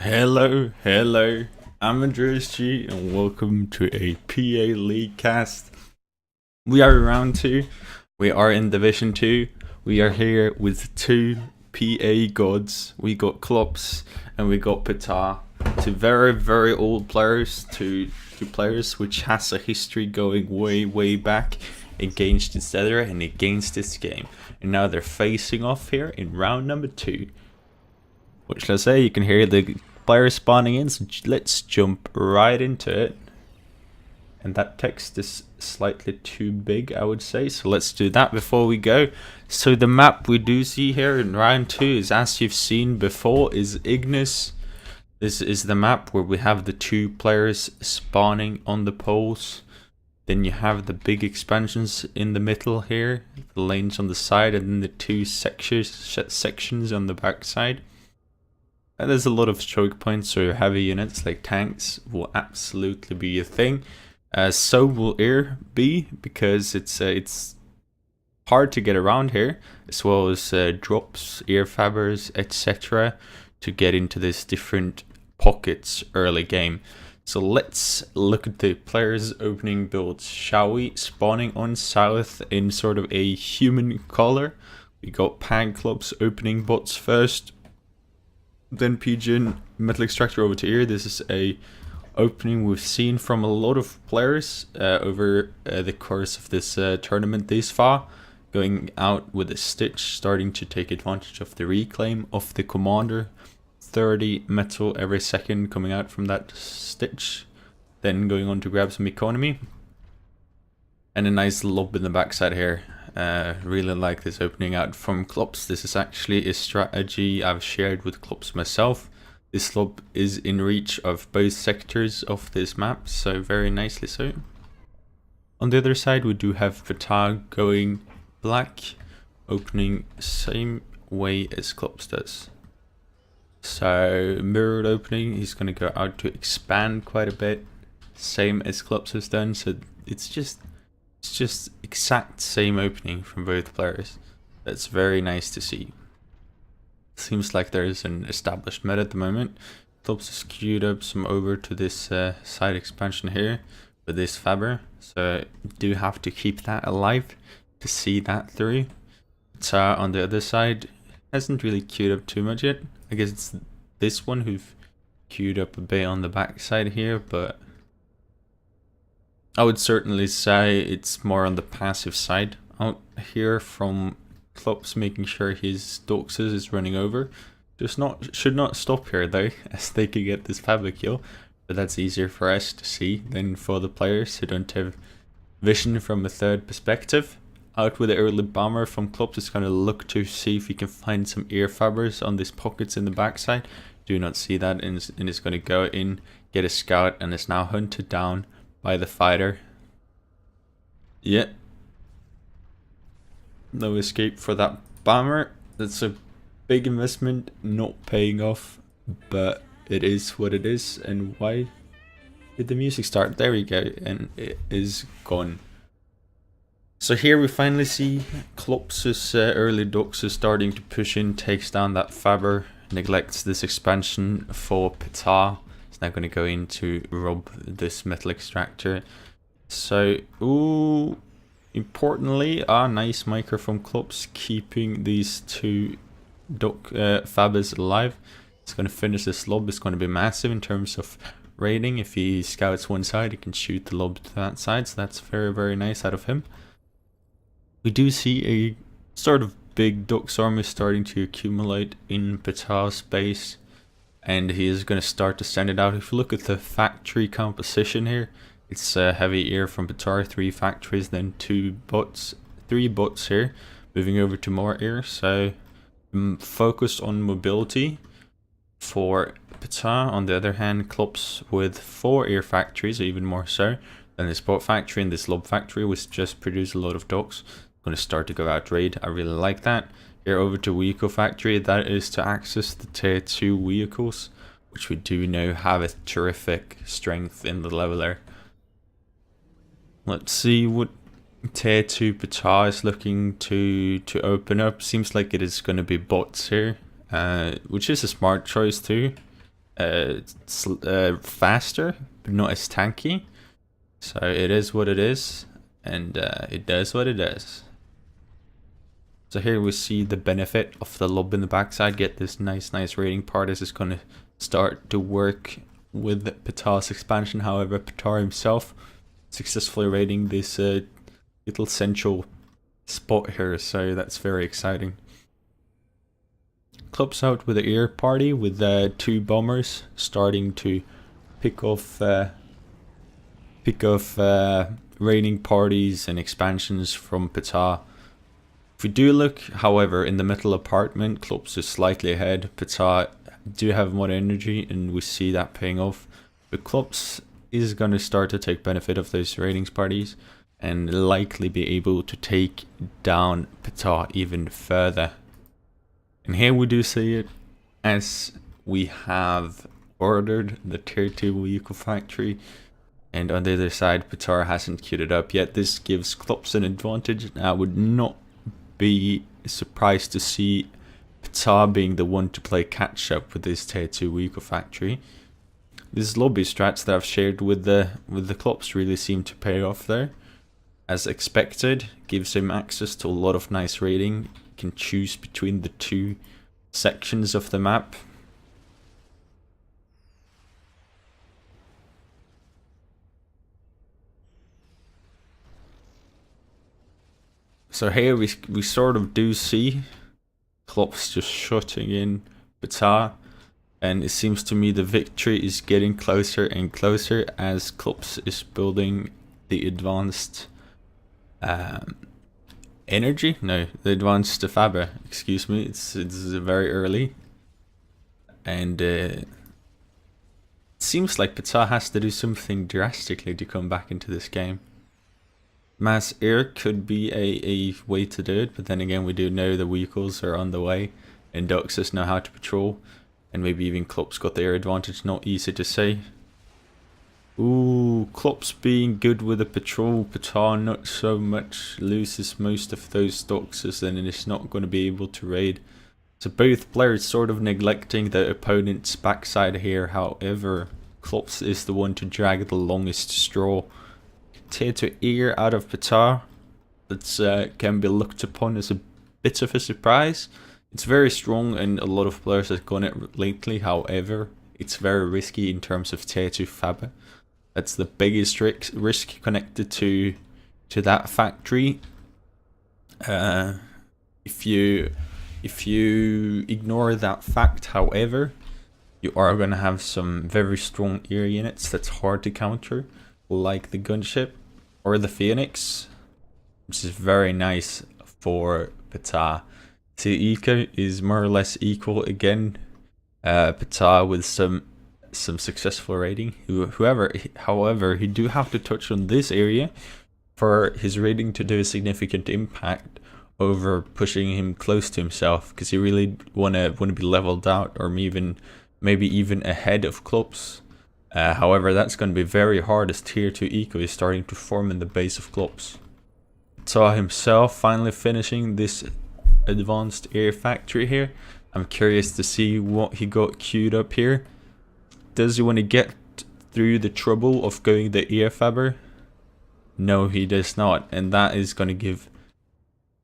Hello. I'm AndreasG and welcome to a PA League cast. We are in round 2. We are in Division 2. We are here with two PA gods. We got Klops and we got Pata. Two very old players, two players which has a history going way back against each other and against this game. And now they're facing off here in round number 2. Which let's say you can hear the players spawning in, so let's jump right into it. And that text is slightly too big, I would say, so let's do that before we go. So the map we do see here in round 2 is, as you've seen before, is Ignis. This is the map where we have the two players spawning on the poles. Then you have the big expansions in the middle here, the lanes on the side, and then the two sections on the back side. And there's a lot of choke points, so your heavy units like tanks will absolutely be a thing. So will air be, because it's hard to get around here, as well as drops, air fabbers, etc. to get into these different pockets early game. So let's look at the players' opening builds, shall we? Spawning on south in sort of a human color. We got Panclops opening bots first. Then Pigeon, Metal Extractor over to here. This is a opening we've seen from a lot of players over the course of this tournament this far. Going out with a Stitch, starting to take advantage of the reclaim of the Commander. 30 metal every second coming out from that Stitch. Then going on to grab some economy. And a nice lob in the backside here. Really like this opening out from Klops. This is actually a strategy I've shared with Klops myself. This lob is in reach of both sectors of this map, so very nicely so. On the other side we do have Pata going black, opening same way as Klops does. So mirrored opening, he's going to go out to expand quite a bit, same as Klops has done, so it's just exact same opening from both players. That's very nice to see. Seems like there's an established meta at the moment. Klops has queued up some over to this side expansion here with this Faber, so do have to keep that alive to see that through. But on the other side, hasn't really queued up too much yet. I guess it's this one who've queued up a bit on the back side here, but I would certainly say it's more on the passive side. Out here from Klops making sure his Doxes is running over. Should not stop here though, as they could get this Fabric kill. But that's easier for us to see than for the players who don't have vision from a third perspective. Out with the early bomber from Klops is going to look to see if he can find some air fabbers on these pockets in the backside. Do not see that, and is going to go in, get a scout, and is now hunted down by the fighter. Yeah. No escape for that bomber. That's a big investment, not paying off, but it is what it is. And why did the music start? There we go, and it is gone. So here we finally see Klops' early Doxes starting to push in, takes down that Faber, neglects this expansion for Pata. It's now going to go in to rob this Metal Extractor. So, ooh, importantly, nice micro from Klops, keeping these two Fabers alive. It's going to finish this lob. It's going to be massive in terms of raiding. If he scouts one side, he can shoot the lob to that side, so that's very nice out of him. We do see a sort of big Dox army starting to accumulate in Pata's base, and he is going to start to send it out. If you look at the factory composition here, it's heavy air from Pata, 3 factories, then 3 bots here, moving over to more air. So focused on mobility for Pata. On the other hand, Klops with 4 air factories, or even more so than this bot factory and this lob factory, which just produced a lot of Dox. Going to start to go out raid. I really like that. Here over to vehicle factory, that is to access the tier 2 vehicles, which we do know have a terrific strength in the leveler. Let's see what tier 2 Pata is looking to open up. Seems like it is going to be bots here, which is a smart choice too. faster, but not as tanky. So it is what it is, and it does what it does. So here we see the benefit of the lob in the backside. Get this nice raiding part. This is going to start to work with Ptah's expansion. However, Ptah himself successfully raiding this little central spot here, so that's very exciting. Clubs out with the air party with 2 bombers starting to pick off raiding parties and expansions from Ptah. If we do look, however, in the middle apartment, Clubs is slightly ahead. Ptah do have more energy, and we see that paying off. But Clubs is going to start to take benefit of those raiding parties and likely be able to take down Ptah even further. And here we do see it, as we have ordered the tier 2 vehicle factory, and on the other side Ptah hasn't queued it up yet. This gives Clubs an advantage. I would not be surprised to see Ptah being the one to play catch up with this tier 2 vehicle factory. These lobby strats that I've shared with the Clubs really seem to pay off there. As expected, gives him access to a lot of nice raiding. Can choose between the 2 sections of the map. So here we sort of do see Clubs just shooting in Ptah, and it seems to me the victory is getting closer and closer as Clubs is building the advanced energy? No, the advanced fabric, excuse me. It's very early, and it seems like Ptah has to do something drastically to come back into this game. Mass air could be a way to do it, but then again we do know the vehicles are on the way and Doxus know how to patrol, and maybe even Clubs got the air advantage. Not easy to say. Ooh, Clubs being good with the patrol, Ptah not so much, loses most of those Doxus and is not going to be able to raid. So both players sort of neglecting the opponent's backside here. However, Clubs is the one to drag the longest straw. Tier 2 air out of Ptah, that can be looked upon as a bit of a surprise. It's very strong and a lot of players have gone it lately. However, it's very risky in terms of tier 2 fabric. That's the biggest risk connected to that factory. If you ignore that fact, however, you are going to have some very strong air units that's hard to counter, like the gunship or the Phoenix, which is very nice for Ptah. So eco is more or less equal again. Ptah with some successful raiding. However, he do have to touch on this area for his raiding to do a significant impact over pushing him close to himself, because he really wanna be leveled out, or maybe even ahead of Clubs. However, that's going to be very hard as tier 2 eco is starting to form in the base of Clubs. Ptah himself finally finishing this advanced air factory here. I'm curious to see what he got queued up here. Does he want to get through the trouble of going the air faber? No, he does not, and that is going to give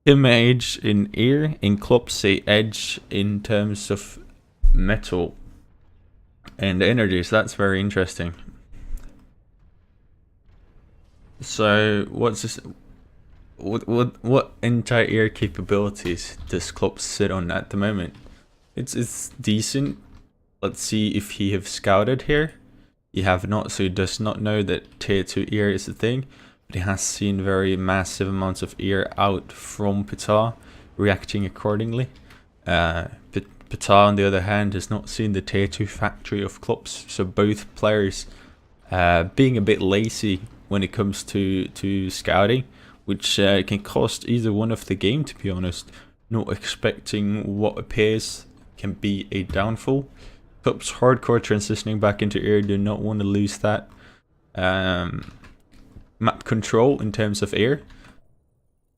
him an edge in air, in Clubs say edge in terms of metal and energy, so that's very interesting. So what's this? What anti-air capabilities does Clubs sit on at the moment? It's decent. Let's see if he have scouted here. He have not, so he does not know that tier 2 air is a thing, but he has seen very massive amounts of air out from Ptah, reacting accordingly. Ptah, on the other hand, has not seen the tier 2 factory of Clubs, so both players being a bit lazy when it comes to scouting, which can cost either one of the game, to be honest. Not expecting what appears can be a downfall. Clubs hardcore transitioning back into air, do not want to lose that map control in terms of air.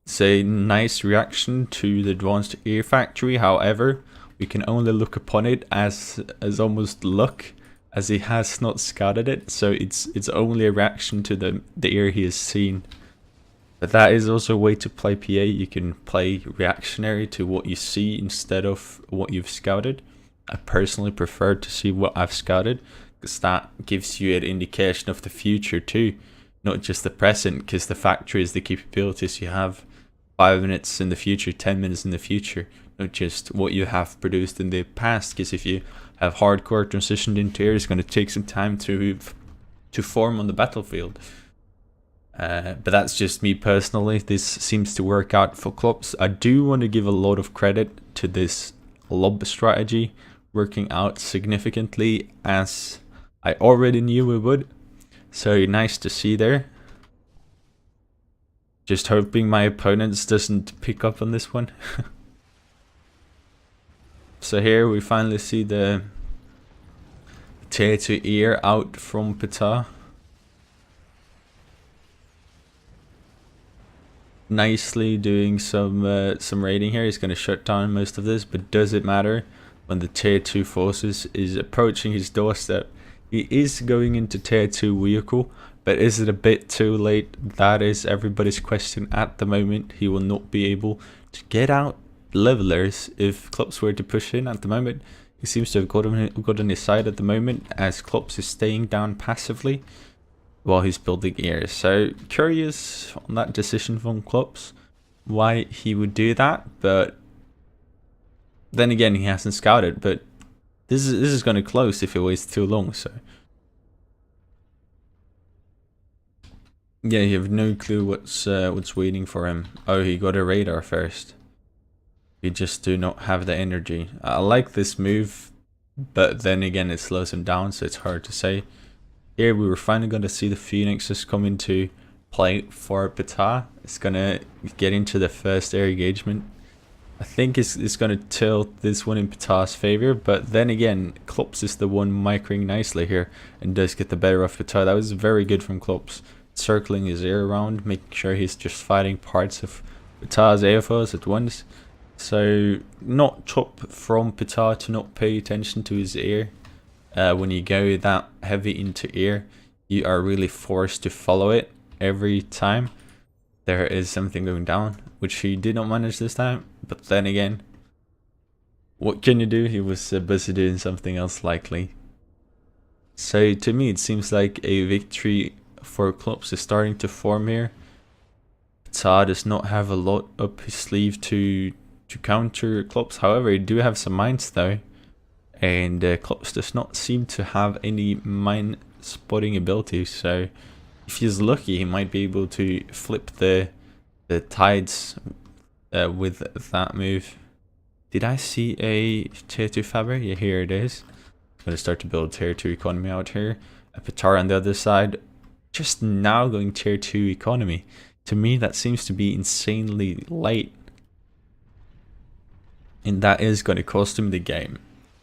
It's a nice reaction to the advanced air factory. However, we can only look upon it as almost luck, as he has not scouted it, so it's only a reaction to the area he has seen. But that is also a way to play PA. You can play reactionary to what you see instead of what you've scouted. I personally prefer to see what I've scouted, because that gives you an indication of the future too, not just the present, because the factor is the capabilities you have 5 minutes in the future, 10 minutes in the future, not just what you have produced in the past, because if you have hardcore transitioned into air, it's going to take some time to form on the battlefield. But that's just me personally. This seems to work out for clubs. I do want to give a lot of credit to this lob strategy working out significantly, as I already knew it would. So nice to see there. Just hoping my opponents doesn't pick up on this one. So here we finally see the tier 2 ear out from Pata. Nicely doing some raiding here. He's going to shut down most of this, but does it matter when the tier 2 forces is approaching his doorstep? He is going into tier 2 vehicle, but is it a bit too late? That is everybody's question at the moment. He will not be able to get out levelers if Klops were to push in at the moment. He seems to have got on his side at the moment, as Klops is staying down passively while he's building ears. So curious on that decision from Klops, why he would do that. But then again, he hasn't scouted, but this is going to close if it waits too long. So yeah, you have no clue what's waiting for him. Oh, he got a radar first. You just do not have the energy. I like this move, but then again it slows him down, so it's hard to say. Here we were finally going to see the Phoenixes come into play for Pata. It's going to get into the first air engagement. I think it's going to tilt this one in Pata's favor, but then again, Klops is the one microing nicely here and does get the better of Pata. That was very good from Klops, circling his air around, making sure he's just fighting parts of Pata's AFOs at once. So not top from Pata to not pay attention to his air. When you go that heavy into air, you are really forced to follow it every time there is something going down, which he did not manage this time. But then again, what can you do? He was busy doing something else likely. So to me, it seems like a victory for Klops is starting to form here. Pata does not have a lot up his sleeve to counter Klops. However, he do have some mines though, and Klops does not seem to have any mine spotting ability. So if he's lucky, he might be able to flip the tides with that move. Did I see a tier 2 fabric? Yeah, here it is. I'm going to start to build tier 2 economy out here. A Patar on the other side, just now going tier 2 economy. To me, that seems to be insanely late. And that is going to cost him the game,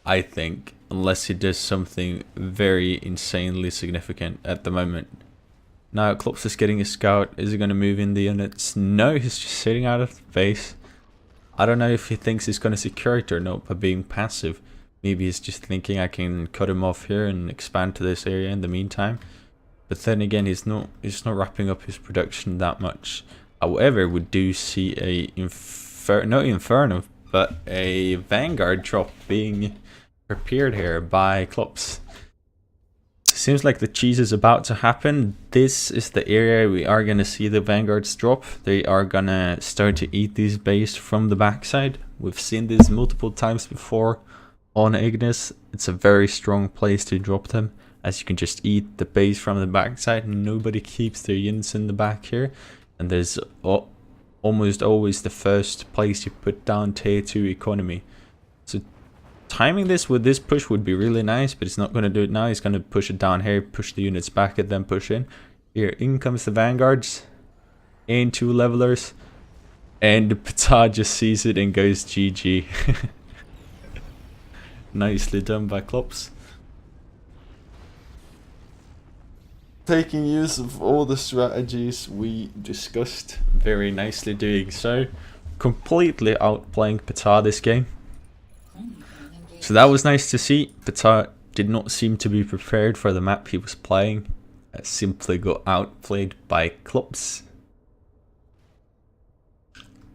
I think, unless he does something very insanely significant at the moment. Now, Klops is getting a scout. Is he going to move in the units? No, he's just sitting out of the base. I don't know if he thinks he's going to secure it or not by being passive. Maybe he's just thinking I can cut him off here and expand to this area in the meantime. But then again, he's not wrapping up his production that much. However, we do see a Inferno, but a Vanguard drop being prepared here by Klops. Seems like the cheese is about to happen. This is the area we are going to see the Vanguards drop. They are going to start to eat these base from the backside. We've seen this multiple times before on Ignis. It's a very strong place to drop them, as you can just eat the base from the backside. Nobody keeps their units in the back here, and there's almost always the first place you put down tier 2 economy. So timing this with this push would be really nice, but he's not going to do it now. He's going to push it down here, push the units back, and then push in. Here in comes the Vanguards and 2 levelers, and Pata just sees it and goes GG. Nicely done by Klops. Taking use of all the strategies we discussed, very nicely doing so. Completely outplaying Pata this game. So that was nice to see. Pata did not seem to be prepared for the map he was playing. Simply got outplayed by clubs.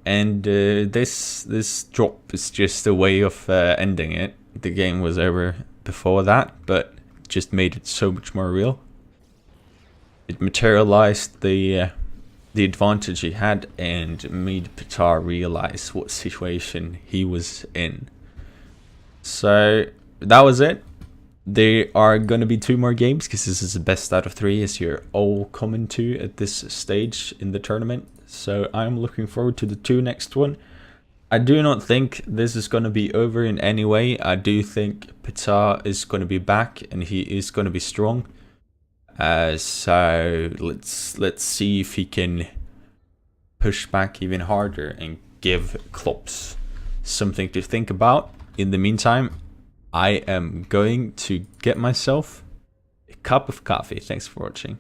And this drop is just a way of ending it. The game was over before that, but just made it so much more real. It materialized the advantage he had and made Petar realize what situation he was in. So that was it. There are going to be 2 more games because this is the best out of 3 as you're all coming to at this stage in the tournament. So I'm looking forward to the 2 next one. I do not think this is going to be over in any way. I do think Petar is going to be back and he is going to be strong. So let's see if he can push back even harder and give clubs something to think about. In the meantime, I am going to get myself a cup of coffee. Thanks for watching.